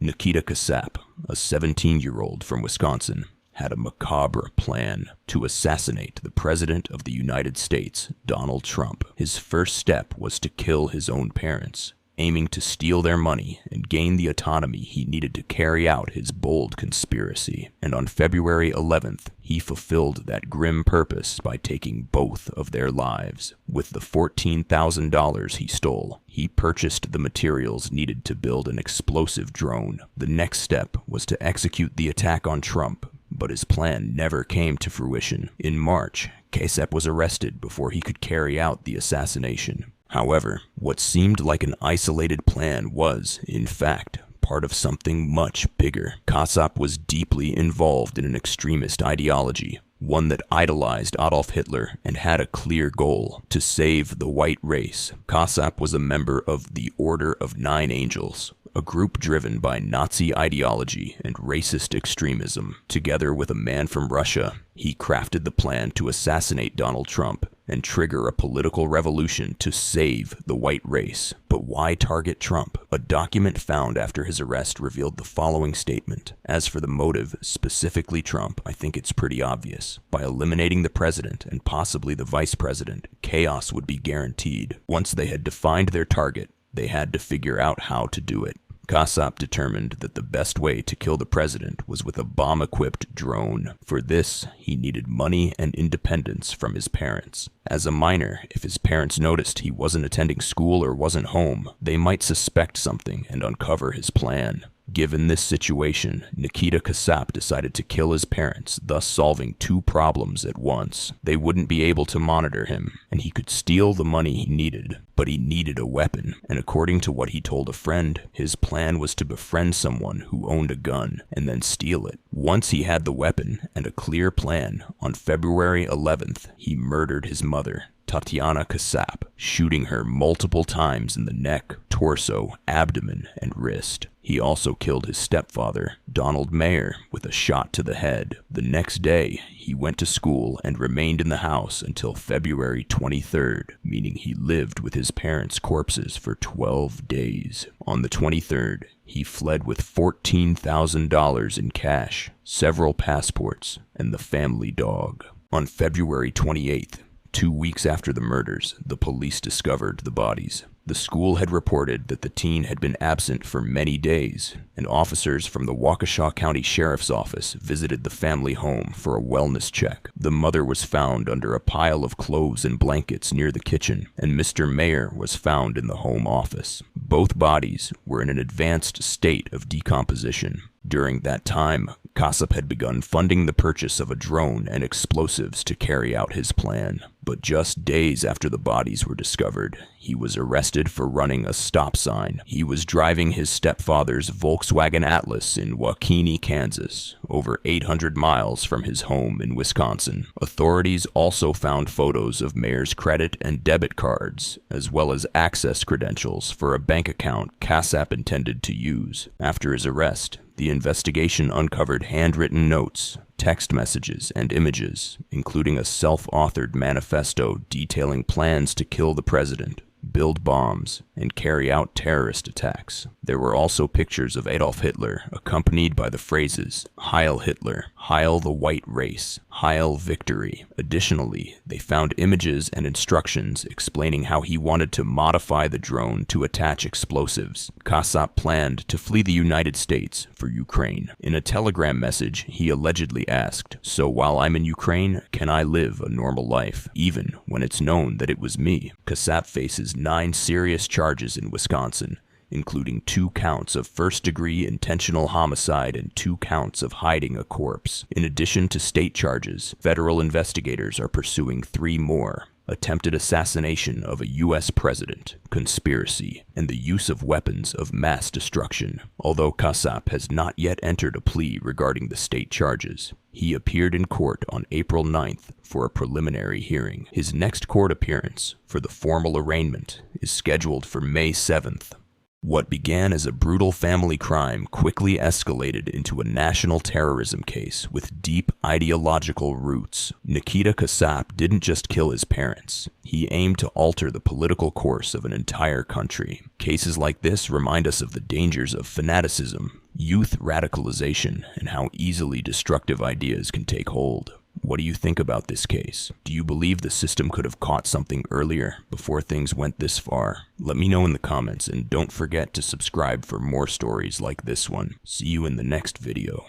Nikita Casap, a 17-year-old from Wisconsin, had a macabre plan to assassinate the President of the United States, Donald Trump. His first step was to kill his own parents, aiming to steal their money and gain the autonomy he needed to carry out his bold conspiracy. And on February 11th, he fulfilled that grim purpose by taking both of their lives. With the $14,000 he stole, he purchased the materials needed to build an explosive drone. The next step was to execute the attack on Trump, but his plan never came to fruition. In March, Casap was arrested before he could carry out the assassination. However, what seemed like an isolated plan was, in fact, part of something much bigger. Casap was deeply involved in an extremist ideology, one that idolized Adolf Hitler and had a clear goal: to save the white race. Casap was a member of the Order of Nine Angels, a group driven by Nazi ideology and racist extremism. Together with a man from Russia, he crafted the plan to assassinate Donald Trump and trigger a political revolution to save the white race. But why target Trump? A document found after his arrest revealed the following statement: "As for the motive, specifically Trump, I think it's pretty obvious. By eliminating the president and possibly the vice president, chaos would be guaranteed. Once they had defined their target, they had to figure out how to do it." Casap determined that the best way to kill the president was with a bomb-equipped drone. For this, he needed money and independence from his parents. As a minor, if his parents noticed he wasn't attending school or wasn't home, they might suspect something and uncover his plan. Given this situation, Nikita Casap decided to kill his parents, thus solving two problems at once. They wouldn't be able to monitor him, and he could steal the money he needed. But he needed a weapon, and according to what he told a friend, his plan was to befriend someone who owned a gun and then steal it. Once he had the weapon and a clear plan, on February 11th, he murdered his mother, Tatiana Casap, shooting her multiple times in the neck, torso, abdomen, and wrist. He also killed his stepfather, Donald Mayer, with a shot to the head. The next day, he went to school and remained in the house until February 23rd, meaning he lived with his parents' corpses for 12 days. On the 23rd, he fled with $14,000 in cash, several passports, and the family dog. On February 28th, 2 weeks after the murders, the police discovered the bodies. The school had reported that the teen had been absent for many days, and officers from the Waukesha County Sheriff's Office visited the family home for a wellness check. The mother was found under a pile of clothes and blankets near the kitchen, and Mr. Mayer was found in the home office. Both bodies were in an advanced state of decomposition. During that time, Casap had begun funding the purchase of a drone and explosives to carry out his plan. But just days after the bodies were discovered, he was arrested for running a stop sign. He was driving his stepfather's Volkswagen Atlas in Waukene, Kansas, over 800 miles from his home in Wisconsin. Authorities also found photos of Mayer's credit and debit cards, as well as access credentials for a bank account Casap intended to use. After his arrest, the investigation uncovered handwritten notes, text messages, and images, including a self-authored manifesto detailing plans to kill the president, build bombs, and carry out terrorist attacks. There were also pictures of Adolf Hitler, accompanied by the phrases, "Heil Hitler," "Heil the white race," "Heil victory." Additionally, they found images and instructions explaining how he wanted to modify the drone to attach explosives. Casap planned to flee the United States for Ukraine. In a telegram message, he allegedly asked, "So while I'm in Ukraine, can I live a normal life, even when it's known that it was me?" Casap faces 9 serious charges in Wisconsin, including 2 counts of first-degree intentional homicide and 2 counts of hiding a corpse. In addition to state charges, federal investigators are pursuing 3 more: attempted assassination of a U.S. president, conspiracy, and the use of weapons of mass destruction. Although Casap has not yet entered a plea regarding the state charges, he appeared in court on April 9th for a preliminary hearing. His next court appearance, for the formal arraignment, is scheduled for May 7th. What began as a brutal family crime quickly escalated into a national terrorism case with deep ideological roots. Nikita Casap didn't just kill his parents. He aimed to alter the political course of an entire country. Cases like this remind us of the dangers of fanaticism, youth radicalization and how easily destructive ideas can take hold. What do you think about this case? Do you believe the system could have caught something earlier before things went this far? Let me know in the comments, and don't forget to subscribe for more stories like this one. See you in the next video.